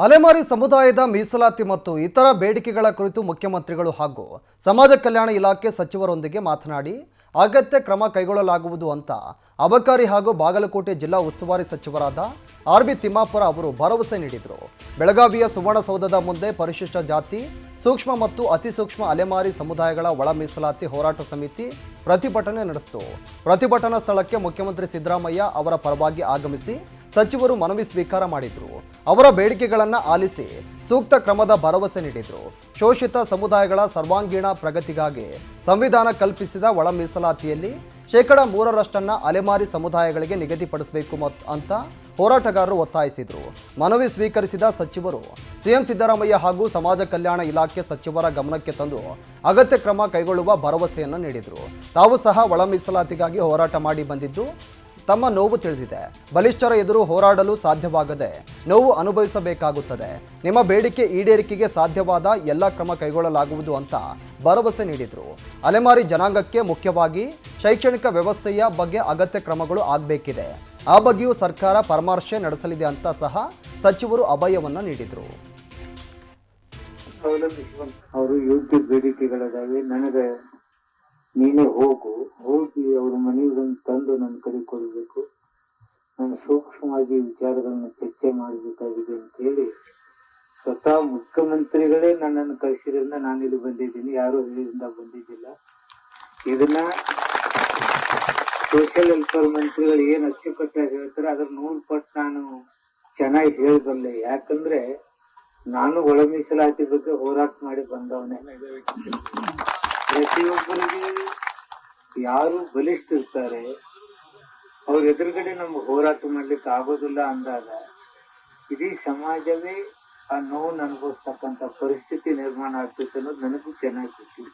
ಅಲೆಮಾರಿ ಸಮುದಾಯದ ಮೀಸಲಾತಿ ಮತ್ತು ಇತರ ಬೇಡಿಕೆಗಳ ಕುರಿತು ಮುಖ್ಯಮಂತ್ರಿಗಳು ಹಾಗೂ ಸಮಾಜ ಕಲ್ಯಾಣ ಇಲಾಖೆ ಸಚಿವರೊಂದಿಗೆ ಮಾತನಾಡಿ ಅಗತ್ಯ ಕ್ರಮ ಕೈಗೊಳ್ಳಲಾಗುವುದು ಅಂತ ಅಬಕಾರಿ ಹಾಗೂ ಬಾಗಲಕೋಟೆ ಜಿಲ್ಲಾ ಉಸ್ತುವಾರಿ ಸಚಿವರಾದ ಆರ್.ಬಿ. ತಿಮ್ಮಾಪುರ ಅವರು ಭರವಸೆ ನೀಡಿದರು. ಬೆಳಗಾವಿಯ ಸುವರ್ಣಸೌಧದ ಮುಂದೆ ಪರಿಶಿಷ್ಟ ಜಾತಿ, ಸೂಕ್ಷ್ಮ ಮತ್ತು ಅತಿ ಸೂಕ್ಷ್ಮ ಅಲೆಮಾರಿ ಸಮುದಾಯಗಳ ಒಳ ಮೀಸಲಾತಿ ಹೋರಾಟ ಸಮಿತಿ ಪ್ರತಿಭಟನೆ ನಡೆಸಿತು. ಪ್ರತಿಭಟನಾ ಸ್ಥಳಕ್ಕೆ ಮುಖ್ಯಮಂತ್ರಿ ಸಿದ್ದರಾಮಯ್ಯ ಅವರ ಪರವಾಗಿ ಆಗಮಿಸಿ ಸಚಿವರು ಮನವಿ ಸ್ವೀಕಾರ ಮಾಡಿದರು. ಅವರ ಬೇಡಿಕೆಗಳನ್ನು ಆಲಿಸಿ ಸೂಕ್ತ ಕ್ರಮದ ಭರವಸೆ ನೀಡಿದರು. ಶೋಷಿತ ಸಮುದಾಯಗಳ ಸರ್ವಾಂಗೀಣ ಪ್ರಗತಿಗಾಗಿ ಸಂವಿಧಾನ ಕಲ್ಪಿಸಿದ ಒಳ ಮೀಸಲಾತಿಯಲ್ಲಿ 3% ಅಲೆಮಾರಿ ಸಮುದಾಯಗಳಿಗೆ ನಿಗದಿಪಡಿಸಬೇಕು ಅಂತ ಹೋರಾಟಗಾರರು ಒತ್ತಾಯಿಸಿದರು. ಮನವಿ ಸ್ವೀಕರಿಸಿದ ಸಚಿವರು ಸಿಎಂ ಸಿದ್ದರಾಮಯ್ಯ ಹಾಗೂ ಸಮಾಜ ಕಲ್ಯಾಣ ಇಲಾಖೆ ಸಚಿವರ ಗಮನಕ್ಕೆ ತಂದು ಅಗತ್ಯ ಕ್ರಮ ಕೈಗೊಳ್ಳುವ ಭರವಸೆಯನ್ನು ನೀಡಿದರು. ತಾವು ಸಹ ಒಳ ಮೀಸಲಾತಿಗಾಗಿ ಹೋರಾಟ ಮಾಡಿ ಬಂದಿದ್ದು ತಮ್ಮ ನೋವು ತಿಳಿದಿದೆ. ಬಲಿಷ್ಠರ ಎದುರು ಹೋರಾಡಲು ಸಾಧ್ಯವಾಗದೆ ನೋವು ಅನುಭವಿಸಬೇಕಾಗುತ್ತದೆ. ನಿಮ್ಮ ಬೇಡಿಕೆ ಈಡೇರಿಕೆಗೆ ಸಾಧ್ಯವಾದ ಎಲ್ಲ ಕ್ರಮ ಕೈಗೊಳ್ಳಲಾಗುವುದು ಅಂತ ಭರವಸೆ ನೀಡಿದರು. ಅಲೆಮಾರಿ ಜನಾಂಗಕ್ಕೆ ಮುಖ್ಯವಾಗಿ ಶೈಕ್ಷಣಿಕ ವ್ಯವಸ್ಥೆಯ ಬಗ್ಗೆ ಅಗತ್ಯ ಕ್ರಮಗಳು ಆಗಬೇಕಿದೆ. ಆ ಬಗ್ಗೆಯೂ ಸರ್ಕಾರ ಪರಾಮರ್ಶೆ ನಡೆಸಲಿದೆ ಅಂತ ಸಹ ಸಚಿವರು ಅಭಯವನ್ನು ನೀಡಿದರು. ಅವರು ಯೋಗ್ಯ ಬೇಡಿಕೆಗಳಿದಾವೆ. ನನಗೆ ನೀನೇ ಹೋಗಿ ಅವ್ರ ಮನೆಗಳನ್ನು ತಂದು ನನ್ನ ಕಡೆ ಕೊಡಬೇಕು. ನಾನು ಸೂಕ್ಷ್ಮವಾಗಿ ವಿಚಾರಗಳನ್ನ ಚರ್ಚೆ ಮಾಡಬೇಕಾಗಿದೆ ಅಂತ ಹೇಳಿ ಸ್ವತಃ ಮುಖ್ಯಮಂತ್ರಿಗಳೇ ನನ್ನನ್ನು ಕಳಿಸಿದ್ರಿಂದ ನಾನು ಇಲ್ಲಿ ಬಂದಿದ್ದೀನಿ. ಯಾರು ಹೇಳಿದಿಂದ ಬಂದಿದ್ದಿಲ್ಲ. ಇದನ್ನ ಸೋಷಿಯಲ್ ವೆಲ್ಫೇರ್ ಮಂತ್ರಿಗಳು ಏನ್ ಅಚ್ಚುಕಟ್ಟಾಗಿ ಹೇಳ್ತಾರೆ ಅದ್ರ 100 ಪಟ್ಟು ನಾನು ಚೆನ್ನಾಗಿ ಹೇಳಬಲ್ಲೆ. ಯಾಕಂದ್ರೆ ನಾನು ಒಳ ಮೀಸಲಾತಿ ಬಗ್ಗೆ ಹೋರಾಟ ಮಾಡಿ ಬಂದವನೇ. ಪ್ರತಿಯೊಬ್ಬರಿಗೆ ಯಾರು ಬಲಿಷ್ಠ ಇರ್ತಾರೆ ಅವ್ರ ಎದುರುಗಡೆ ನಮ್ಗೆ ಹೋರಾಟ ಮಾಡ್ಲಿಕ್ಕೆ ಆಗೋದಿಲ್ಲ ಅಂದಾಗ ಇಡೀ ಸಮಾಜವೇ ಆ ನೋವನ್ನು ಅನುಭವಿಸ್ತಕ್ಕಂಥ ಪರಿಸ್ಥಿತಿ ನಿರ್ಮಾಣ ಆಗ್ತೈತೆ ಅನ್ನೋದು ನನಗೂ ಚೆನ್ನಾಗಿ ಗೊತ್ತಿದೆ.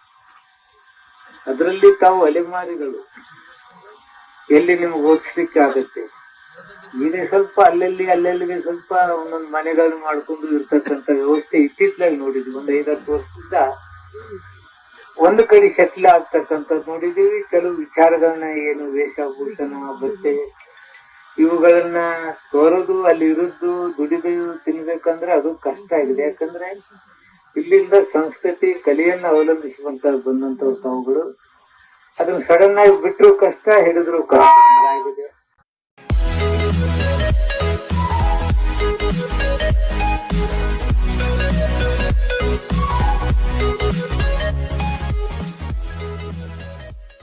ಅದರಲ್ಲಿ ತಾವು ಅಲೆಮಾರಿಗಳು ಎಲ್ಲಿ ನಿಮ್ಗೆ ಓದಿಸ್ಲಿಕ್ಕೆ ಆಗತ್ತೆ. ಈಗ ಸ್ವಲ್ಪ ಅಲ್ಲಲ್ಲಿಗೆ ಸ್ವಲ್ಪ ಒಂದೊಂದು ಮನೆಗಳನ್ನ ಮಾಡ್ಕೊಂಡು ಇರ್ತಕ್ಕಂಥ ವ್ಯವಸ್ಥೆ ಇತ್ತಿತ್ತಲಾಗಿ ನೋಡಿದ್ವಿ. ಒಂದು 5-10 ವರ್ಷದಿಂದ ಒಂದು ಕಡೆ ಸೆಟ್ಲ್ ಆಗ್ತಕ್ಕಂಥದ್ದು ನೋಡಿದೀವಿ. ಕೆಲವು ವಿಚಾರಗಳನ್ನ ಏನು ವೇಷಭೂಷಣ, ಬಟ್ಟೆ ಇವುಗಳನ್ನ ತೋರೋದು, ಅಲ್ಲಿ ಇರುದು, ದುಡಿದು ತಿನ್ಬೇಕಂದ್ರೆ ಅದು ಕಷ್ಟ ಆಗಿದೆ. ಯಾಕಂದ್ರೆ ಇಲ್ಲಿಂದ ಸಂಸ್ಕೃತಿ ಕಲೆಯನ್ನ ಅವಲಂಬಿಸುವಂತ ಬಂದಂತವ್ರು ತಾವುಗಳು ಅದನ್ನ ಸಡನ್ ಆಗಿ ಬಿಟ್ರು ಕಷ್ಟ, ಹಿಡಿದ್ರು ಕಷ್ಟ.